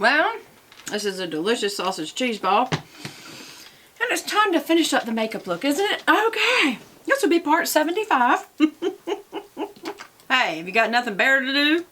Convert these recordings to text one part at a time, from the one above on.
Well, this is a delicious sausage cheese ball. And it's time to finish up the makeup look, isn't it? Okay. This will be part 75. Hey, have you got nothing better to do?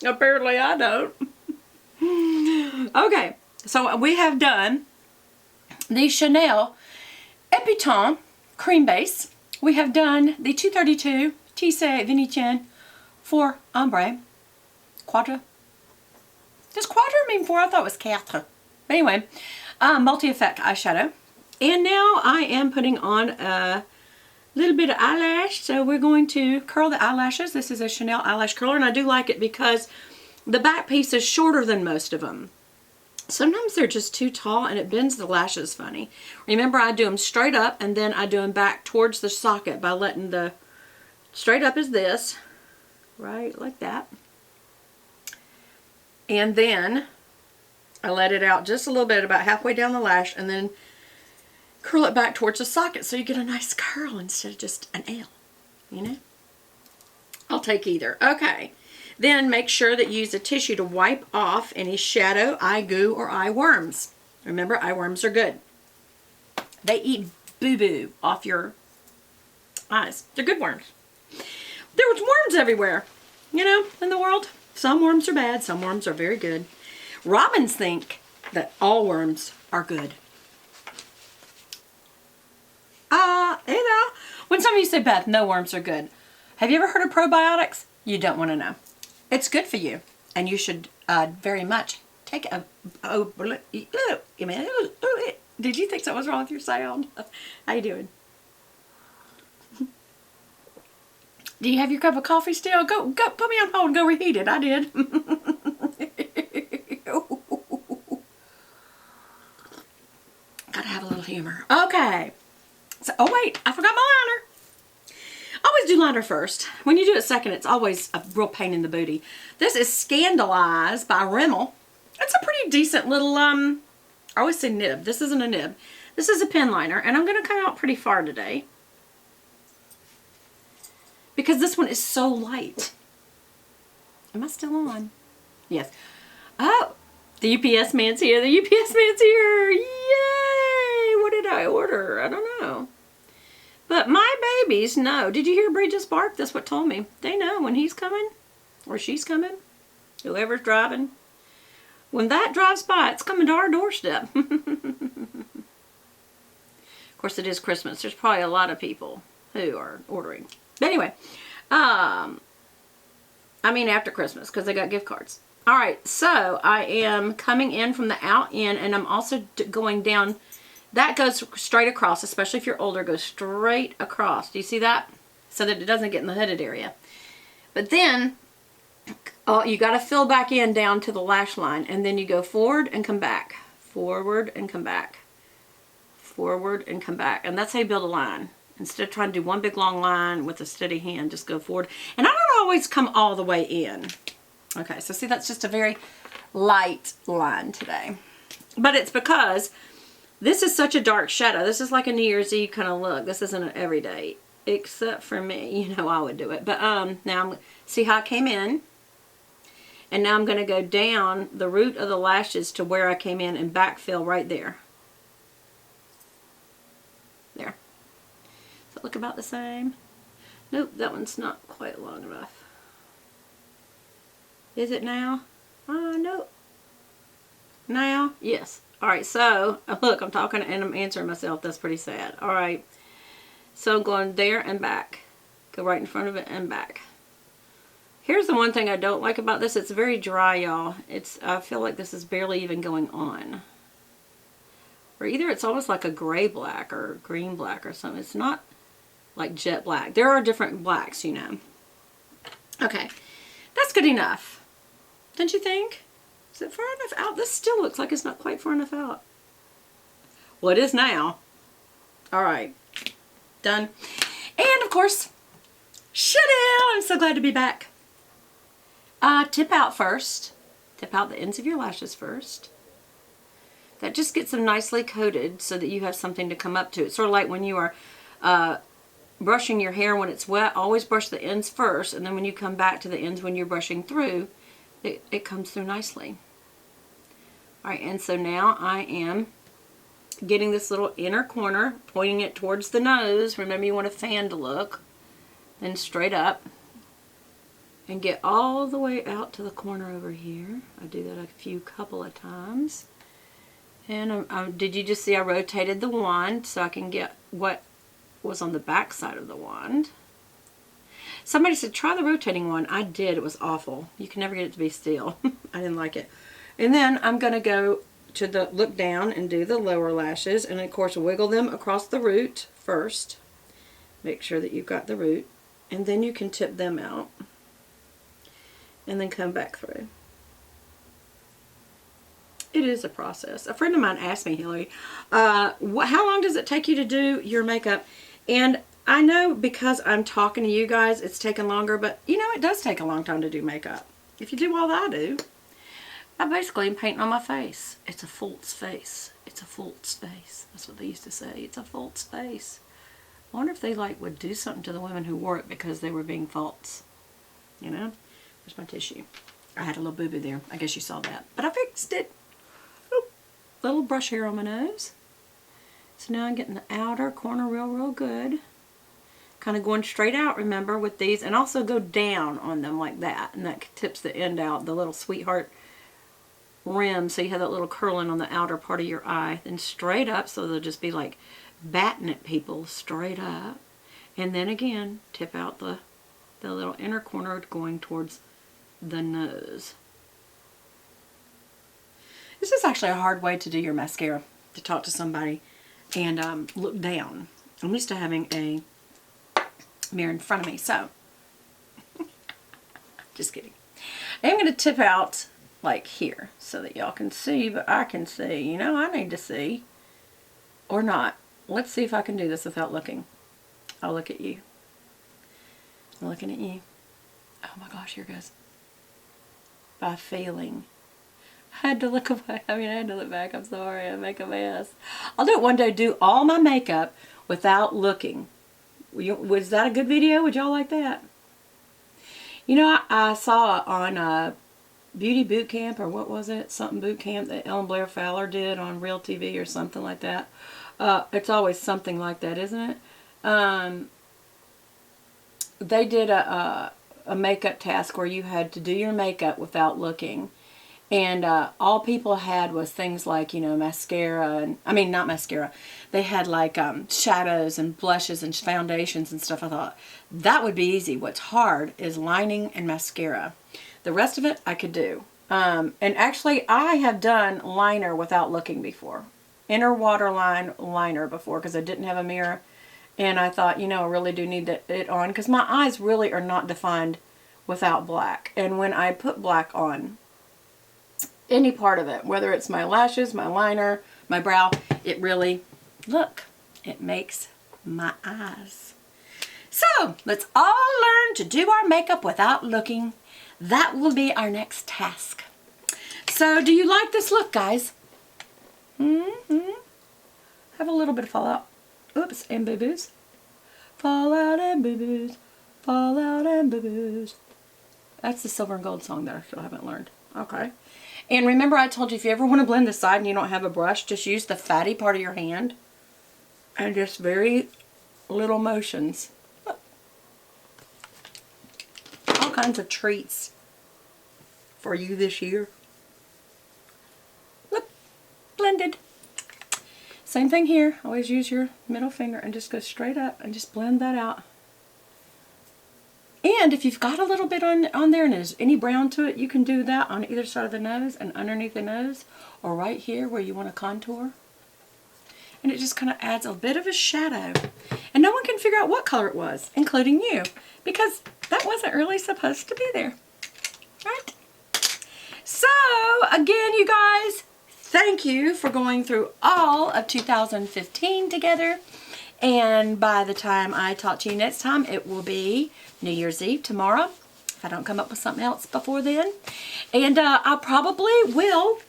Apparently I don't. Okay, so we have done the Chanel Epiton Cream Base. We have done the 232 Tissé Venetian for Ombre. Quatre. Does quatre mean four? I thought it was quatre. But anyway, multi-effect eyeshadow. And now I am putting on a little bit of eyelash. So we're going to curl the eyelashes. This is a Chanel eyelash curler, and I do like it because the back piece is shorter than most of them. Sometimes they're just too tall and it bends the lashes funny. Remember, I do them straight up and then I do them back towards the socket by letting the straight up is this, right, like that. And then I let it out just a little bit, about halfway down the lash, and then curl it back towards the socket so you get a nice curl instead of just an L, you know? I'll take either. Okay. Then make sure that you use a tissue to wipe off any shadow, eye goo, or eye worms. Remember, eye worms are good. They eat boo-boo off your eyes. They're good worms. There was worms everywhere, you know, in the world. Some worms are bad, some worms are very good. Robins think that all worms are good. You know, when some of you say, Beth, no worms are good. Have you ever heard of probiotics? You don't want to know. It's good for you, and you should very much take a... Did you think something was wrong with your sound? How you doing? Do you have your cup of coffee still? Go, put me on hold and go reheat it. I did. Gotta have a little humor. Okay. So, oh wait, I forgot my liner. Always do liner first. When you do it second, it's always a real pain in the booty. This is Scandalized by Rimmel. It's a pretty decent little, I always say nib. This isn't a nib. This is a pen liner, and I'm going to come out pretty far today, because this one is so light. Am I still on? Yes. Oh, the UPS man's here. The UPS man's here. Yay! What did I order? I don't know. But my babies know. Did you hear Bree just bark? That's what told me. They know when he's coming or she's coming. Whoever's driving. When that drives by, it's coming to our doorstep. Of course, it is Christmas. There's probably a lot of people who are ordering. But anyway, I mean after Christmas, because they got gift cards. All right, so I am coming in from the out in, and I'm also going down. That goes straight across, especially if you're older, goes straight across. Do you see that? So that it doesn't get in the hooded area. But then, you got to fill back in down to the lash line, and then you go forward and come back. Forward and come back. Forward and come back. And that's how you build a line. Instead of trying to do one big long line with a steady hand, just go forward. And I don't always come all the way in. Okay, so see, that's just a very light line today. But it's because this is such a dark shadow. This is like a New Year's Eve kind of look. This isn't an everyday, except for me. You know I would do it. But now, see how I came in? And now I'm going to go down the root of the lashes to where I came in and backfill right there. There. Does it look about the same? Nope, that one's not quite long enough. Is it now? Nope. Now? Yes. Alright, so, look, I'm talking and I'm answering myself. That's pretty sad. Alright. So I'm going there and back. Go right in front of it and back. Here's the one thing I don't like about this. It's very dry, y'all. I feel like this is barely even going on. Or either it's almost like a gray black or green black or something. It's not like jet black. There are different blacks, you know. Okay. That's good enough. Don't you think? Is it far enough out? This still looks like it's not quite far enough out. Well, it is now. Alright. Done. And, of course, Chanel! I'm so glad to be back. Tip out first. Tip out the ends of your lashes first. That just gets them nicely coated so that you have something to come up to. It's sort of like when you are brushing your hair when it's wet. Always brush the ends first, and then when you come back to the ends when you're brushing through, it comes through nicely. All right, and so now I am getting this little inner corner, pointing it towards the nose. Remember, you want a fanned look. Then straight up. And get all the way out to the corner over here. I do that a couple of times. And did you just see I rotated the wand so I can get what was on the back side of the wand? Somebody said, try the rotating one. I did. It was awful. You can never get it to be still. I didn't like it. And then I'm going to go to the look down and do the lower lashes. And of course, wiggle them across the root first. Make sure that you've got the root. And then you can tip them out. And then come back through. It is a process. A friend of mine asked me, Hillary, how long does it take you to do your makeup? And I know because I'm talking to you guys, it's taken longer, but you know, it does take a long time to do makeup. If you do all that I do, I basically am painting on my face. It's a false face. It's a false face. That's what they used to say. It's a false face. I wonder if they would do something to the women who wore it because they were being false. You know? Where's my tissue? I had a little boo-boo there. I guess you saw that. But I fixed it. Oop. Little brush hair on my nose. So now I'm getting the outer corner real good. Kind of going straight out, remember, with these. And also go down on them like that. And that tips the end out. The little sweetheart rim. So you have that little curling on the outer part of your eye. Then straight up. So they'll just be like batting at people straight up. And then again, tip out the little inner corner going towards the nose. This is actually a hard way to do your mascara, to talk to somebody and look down. I'm used to having a mirror in front of me, so just kidding. I'm going to tip out like here so that y'all can see, but I can see. You know, I need to see. Or not. Let's see if I can do this without looking. I'll look at you. I'm looking at you. Oh my gosh, here goes. By feeling. I had to look away. I had to look back. I'm sorry. I make a mess. I'll do it one day. Do all my makeup without looking. Was that a good video? Would y'all like that? You know, I saw on Beauty Boot Camp, or what was it? Something Boot Camp that Ellen Blair Fowler did on Real TV or something like that. It's always something like that, isn't it? They did a makeup task where you had to do your makeup without looking. And all people had was things like, you know, mascara. And I mean, not mascara. They had like shadows and blushes and foundations and stuff. I thought, that would be easy. What's hard is lining and mascara. The rest of it I could do. And actually, I have done liner without looking before. Inner waterline liner before because I didn't have a mirror. And I thought, you know, I really do need it on because my eyes really are not defined without black. And when I put black on any part of it, whether it's my lashes, my liner, my brow, it really, look, it makes my eyes. So, let's all learn to do our makeup without looking. That will be our next task. So, do you like this look, guys? Have a little bit of fallout. Oops, and boo-boos. Fall out and boo-boos. Fall out and boo-boos. That's the Silver and Gold song that I still haven't learned. Okay. And remember I told you if you ever want to blend the side and you don't have a brush, just use the fatty part of your hand. And just very little motions. Look. All kinds of treats for you this year. Look. Blended. Same thing here. Always use your middle finger and just go straight up and just blend that out. And if you've got a little bit on there and there's any brown to it, you can do that on either side of the nose and underneath the nose or right here where you want to contour. And it just kind of adds a bit of a shadow. And no one can figure out what color it was, including you, because that wasn't really supposed to be there. Right? So, again, you guys, thank you for going through all of 2015 together. And by the time I talk to you next time, it will be New Year's Eve tomorrow, if I don't come up with something else before then. And I probably will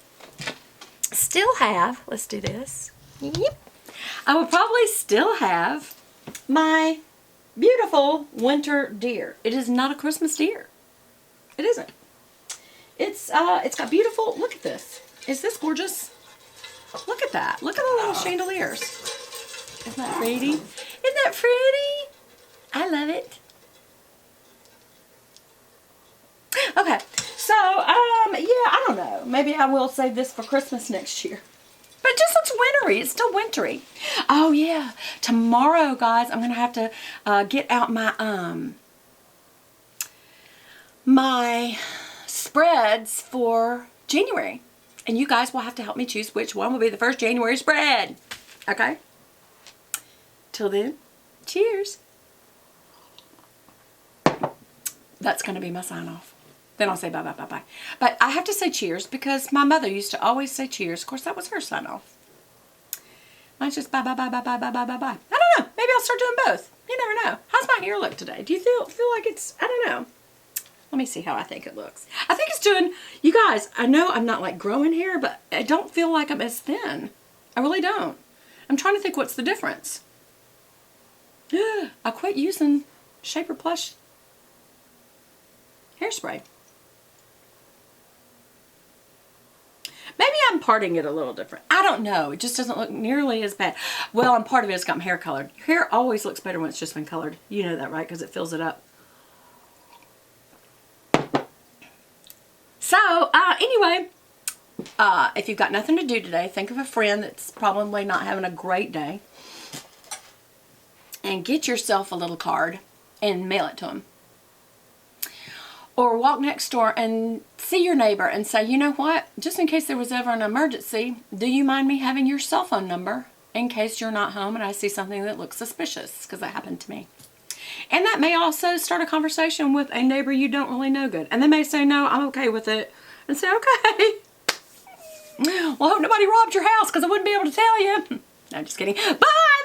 still have, let's do this. Yep. I will probably still have my beautiful winter deer. It is not a Christmas deer. It isn't. It's got beautiful, look at this. Is this gorgeous? Look at that. Look at the little chandeliers. Isn't that pretty? Isn't that pretty? I love it. Okay, so, yeah, I don't know. Maybe I will save this for Christmas next year. But just looks wintry. It's still wintry. Oh, yeah. Tomorrow, guys, I'm going to have to get out my, my spreads for January. And you guys will have to help me choose which one will be the first January spread. Okay? Till then, cheers. That's going to be my sign off. Then I'll say bye, bye, bye, bye. But I have to say cheers because my mother used to always say cheers. Of course, that was her sign off. Mine's just bye, bye, bye, bye, bye, bye, bye, bye, bye. I don't know. Maybe I'll start doing both. You never know. How's my hair look today? Do you feel like it's, I don't know. Let me see how I think it looks. I think it's doing, you guys, I know I'm not like growing hair, but I don't feel like I'm as thin. I really don't. I'm trying to think what's the difference. I quit using Shaper Plush hairspray. Maybe I'm parting it a little different. I don't know. It just doesn't look nearly as bad. Well, and part of it has got my hair colored. Your hair always looks better when it's just been colored. You know that, right? Because it fills it up. So, anyway, if you've got nothing to do today, think of a friend that's probably not having a great day. And get yourself a little card and mail it to them. Or walk next door and see your neighbor and say, you know what, just in case there was ever an emergency, do you mind me having your cell phone number in case you're not home and I see something that looks suspicious, because that happened to me. And that may also start a conversation with a neighbor you don't really know good. And they may say, no, I'm okay with it. And say, okay. Well, I hope nobody robbed your house because I wouldn't be able to tell you. No, just kidding. Bye!